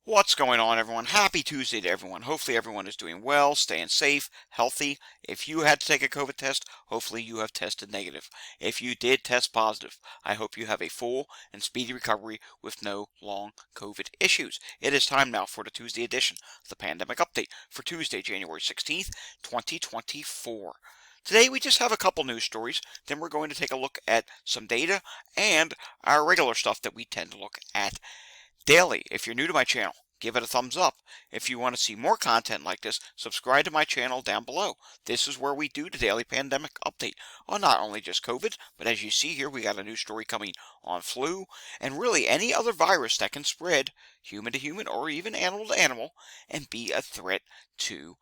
What's going on, everyone? Happy Tuesday to everyone. Hopefully everyone is doing well, staying safe, healthy. If you had to take a COVID test, hopefully you have tested negative. If you did test positive, I hope you have a full and speedy recovery with no long COVID issues. It is time now for the Tuesday edition of the Pandemic Update for Tuesday, January 16th, 2024. Today we just have a couple news stories, then we're going to take a look at some data and our regular stuff that we tend to look at daily. If you're new to my channel, give it a thumbs up. If you want to see more content like this, subscribe to my channel down below. This is where we do the daily pandemic update on not only just COVID, but as you see here, we got a new story coming on flu and really any other virus that can spread human to human or even animal to animal and be a threat to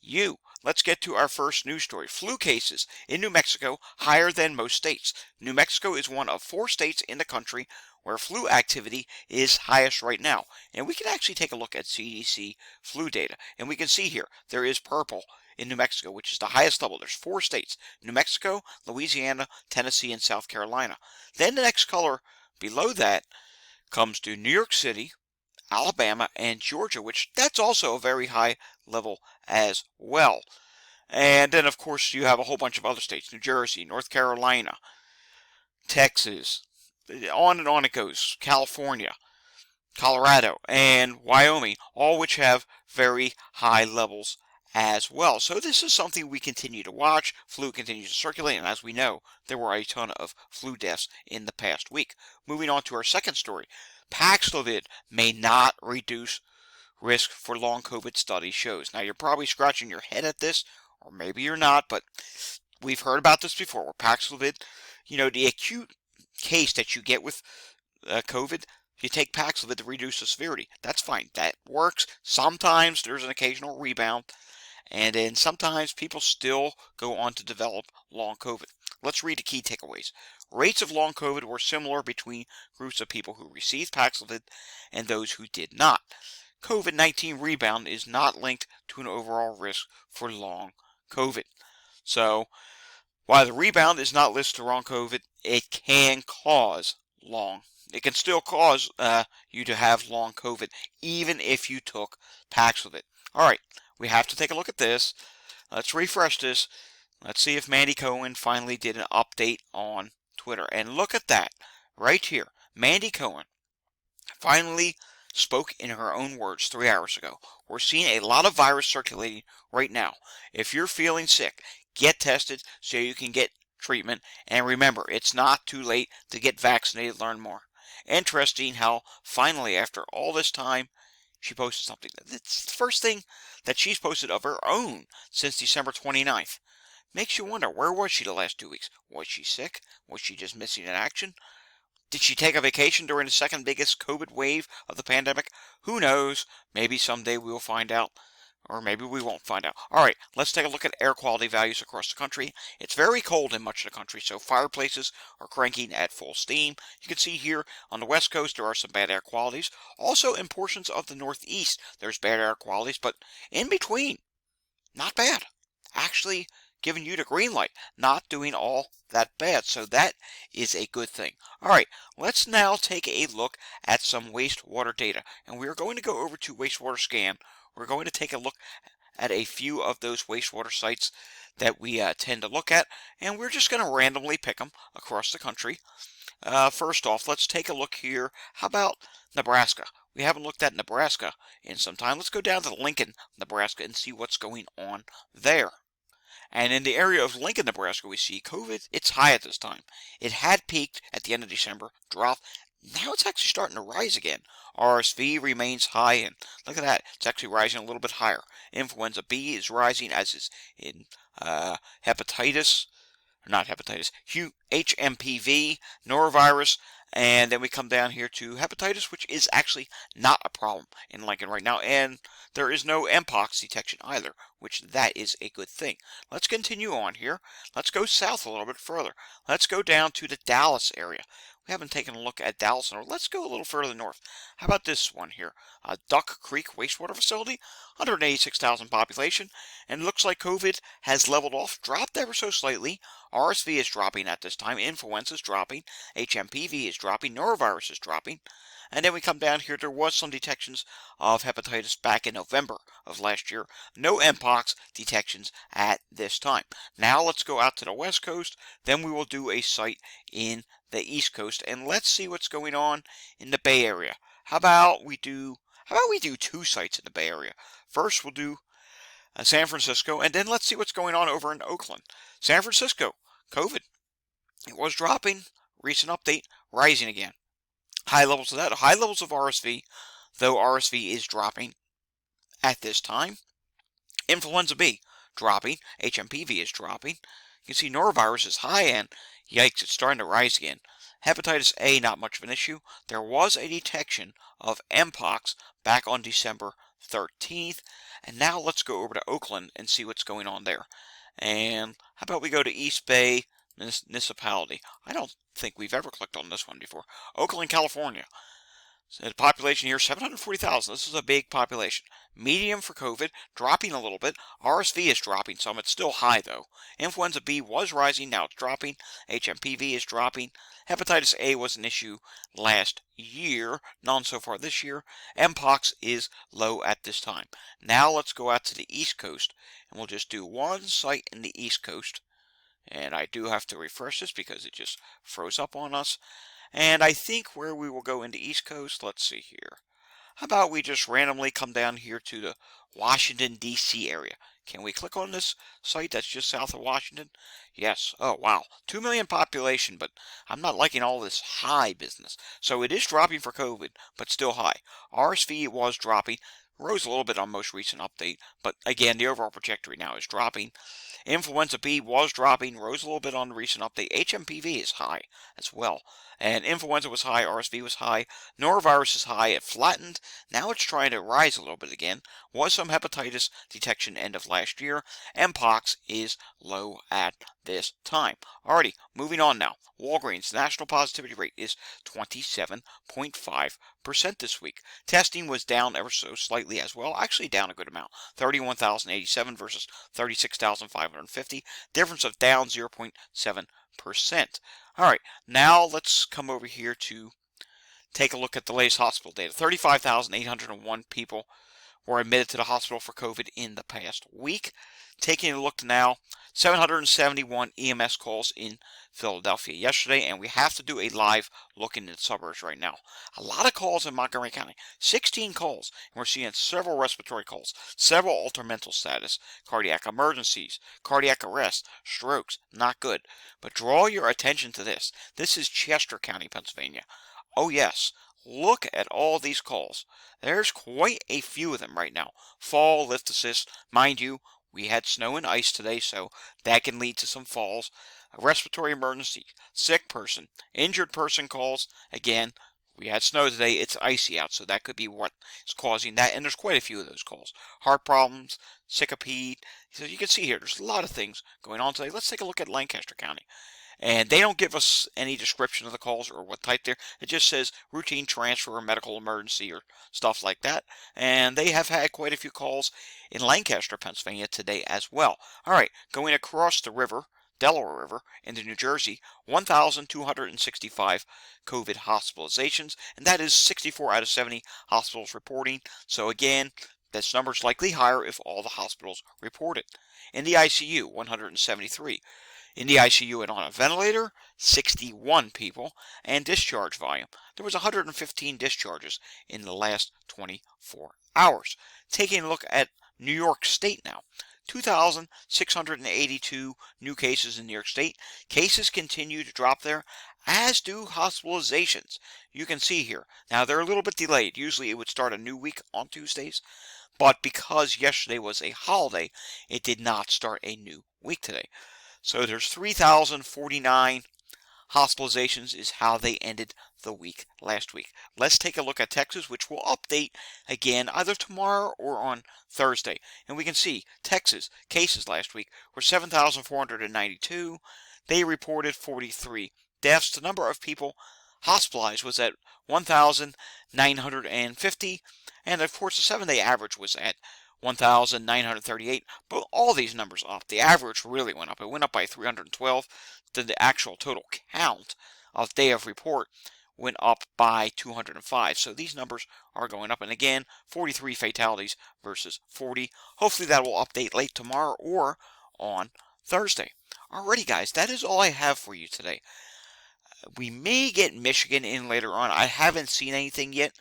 you. Let's get to our first news story. Flu cases in New Mexico higher than most states. New Mexico is one of 4 states in the country where flu activity is highest right now. And we can actually take a look at CDC flu data. And we can see here, there is purple in New Mexico, which is the highest level. There's 4 states, New Mexico, Louisiana, Tennessee, and South Carolina. Then the next color below that comes to New York City, Alabama, and Georgia, which that's also a very high level as well. And then, of course, you have a whole bunch of other states, New Jersey, North Carolina, Texas, on it goes, California, Colorado, and Wyoming, all which have very high levels as well. So this is something we continue to watch. Flu continues to circulate, and as we know, there were a ton of flu deaths in the past week. Moving on to our second story, Paxlovid may not reduce risk for long COVID study shows. Now, you're probably scratching your head at this, or maybe you're not, but we've heard about this before, where Paxlovid, the acute case that you get with COVID, you take Paxlovid to reduce the severity. That's fine. That works. Sometimes there's an occasional rebound, and then sometimes people still go on to develop long COVID. Let's read the key takeaways. Rates of long COVID were similar between groups of people who received Paxlovid and those who did not. COVID-19 rebound is not linked to an overall risk for long COVID. So, while the rebound is not listed to long COVID, it can still cause you to have long COVID, even if you took Paxlovid. All right, we have to take a look at this. Let's refresh this. Let's see if Mandy Cohen finally did an update on Twitter. And look at that right here. Mandy Cohen finally spoke in her own words 3 hours ago. We're seeing a lot of virus circulating right now. If you're feeling sick, get tested so you can get treatment. And remember, it's not too late to get vaccinated. Learn more. Interesting how finally, after all this time, she posted something. It's the first thing that she's posted of her own since December 29th. Makes you wonder, where was she the last 2 weeks? Was she sick? Was she just missing in action? Did she take a vacation during the second biggest COVID wave of the pandemic? Who knows? Maybe someday we will find out. Or maybe we won't find out. All right, let's take a look at air quality values across the country. It's very cold in much of the country, so fireplaces are cranking at full steam. You can see here on the west coast there are some bad air qualities. Also in portions of the northeast there's bad air qualities, but in between, not bad. Actually giving you the green light, not doing all that bad. So that is a good thing. All right, let's now take a look at some wastewater data. And we're going to go over to Wastewater Scan. We're going to take a look at a few of those wastewater sites that we tend to look at. And we're just going to randomly pick them across the country. First off, let's take a look here. How about Nebraska? We haven't looked at Nebraska in some time. Let's go down to Lincoln, Nebraska, and see what's going on there. And in the area of Lincoln, Nebraska, we see COVID, it's high at this time. It had peaked at the end of December, dropped. Now it's actually starting to rise again. RSV remains high, and look at that. It's actually rising a little bit higher. Influenza B is rising, as is in hepatitis, not hepatitis, HMPV, norovirus, and then we come down here to hepatitis, which is actually not a problem in Lincoln right now, and there is no Mpox detection either, which that is a good thing. Let's continue on here. Let's go south a little bit further. Let's go down to the Dallas area. We haven't taken a look at Dallas. Let's go a little further north. How about this one here? Duck Creek Wastewater Facility, 186,000 population, and it looks like COVID has leveled off, dropped ever so slightly. RSV is dropping at this time. Influenza is dropping. HMPV is dropping. Norovirus is dropping. And then we come down here, there was some detections of hepatitis back in November of last year. No Mpox detections at this time. Now let's go out to the West Coast, then we will do a site in the East Coast, and let's see what's going on in the Bay Area. How about we do two sites in the Bay Area? First, we'll do San Francisco, and then let's see what's going on over in Oakland. San Francisco, COVID, it was dropping. Recent update, rising again. High levels of that, high levels of RSV, though RSV is dropping at this time. Influenza B, dropping. HMPV is dropping. You can see norovirus is high, and yikes, it's starting to rise again. Hepatitis A, not much of an issue. There was a detection of Mpox back on December 13th. And now let's go over to Oakland and see what's going on there. And how about we go to East Bay Municipality? I don't think we've ever clicked on this one before. Oakland, California. So the population here, 740,000. This is a big population. Medium for COVID, dropping a little bit. RSV is dropping some. It's still high, though. Influenza B was rising. Now it's dropping. HMPV is dropping. Hepatitis A was an issue last year. None so far this year. Mpox is low at this time. Now let's go out to the East Coast, and we'll just do one site in the East Coast. And I do have to refresh this because it just froze up on us. And I think where we will go into East Coast, let's see here. How about we just randomly come down here to the Washington, D.C. area? Can we click on this site that's just south of Washington? Yes. Oh, wow. 2 million population, but I'm not liking all this high business. So it is dropping for COVID, but still high. RSV was dropping. Rose a little bit on most recent update, but again, the overall trajectory now is dropping. Influenza B was dropping, rose a little bit on the recent update. HMPV is high as well. And influenza was high, RSV was high, norovirus is high, it flattened. Now it's trying to rise a little bit again. Was some hepatitis detection end of last year. Mpox is low at this time. Alrighty, moving on now. Walgreens national positivity rate is 27.5% this week. Testing was down ever so slightly as well, actually down a good amount. 31,087 versus 36,550. Difference of down 0.7%. Alright, now let's come over here to take a look at the latest hospital data. 35,801 people were admitted to the hospital for COVID in the past week. Taking a look now, 771 EMS calls in Philadelphia yesterday, and we have to do a live look into the suburbs right now. A lot of calls in Montgomery County, 16 calls, and we're seeing several respiratory calls, several altered mental status, cardiac emergencies, cardiac arrest, strokes, not good. But draw your attention to this. This is Chester County, Pennsylvania. Oh yes, look at all these calls. There's quite a few of them right now. Fall, lift assist, mind you, we had snow and ice today, so that can lead to some falls. A respiratory emergency, sick person, injured person calls. Again, we had snow today, it's icy out, so that could be what is causing that, and there's quite a few of those calls. Heart problems, syncope. So you can see here, there's a lot of things going on today. Let's take a look at Lancaster County. And they don't give us any description of the calls or what type they're. It just says routine transfer or medical emergency or stuff like that. And they have had quite a few calls in Lancaster, Pennsylvania today as well. All right, going across the river, Delaware River, into New Jersey, 1,265 COVID hospitalizations, and that is 64 out of 70 hospitals reporting. So again, this number is likely higher if all the hospitals report it. In the ICU, 173. In the ICU and on a ventilator, 61 people, and discharge volume. There was 115 discharges in the last 24 hours. Taking a look at New York State now. 2,682 new cases in New York State. Cases continue to drop there, as do hospitalizations. You can see here. Now, they're a little bit delayed. Usually it would start a new week on Tuesdays, but because yesterday was a holiday, it did not start a new week today. So there's 3,049 hospitalizations is how they ended the week last week. Let's take a look at Texas, which will update again either tomorrow or on Thursday. And we can see Texas cases last week were 7,492. They reported 43 deaths. The number of people hospitalized was at 1,950. And of course, the 7-day average was at 1,938, but all these numbers up. The average really went up. It went up by 312. The actual total count of day of report went up by 205. So these numbers are going up. And again, 43 fatalities versus 40. Hopefully that will update late tomorrow or on Thursday. Alrighty, guys, that is all I have for you today. We may get Michigan in later on. I haven't seen anything yet.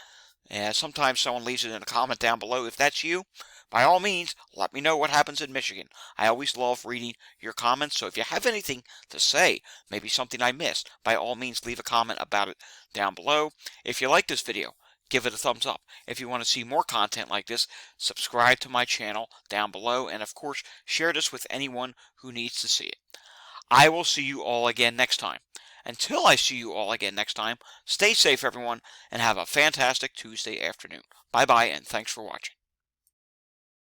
Sometimes someone leaves it in a comment down below. If that's you, by all means, let me know what happens in Michigan. I always love reading your comments, so if you have anything to say, maybe something I missed, by all means, leave a comment about it down below. If you like this video, give it a thumbs up. If you want to see more content like this, subscribe to my channel down below, and of course, share this with anyone who needs to see it. I will see you all again next time. Until I see you all again next time, stay safe, everyone, and have a fantastic Tuesday afternoon. Bye-bye, and thanks for watching.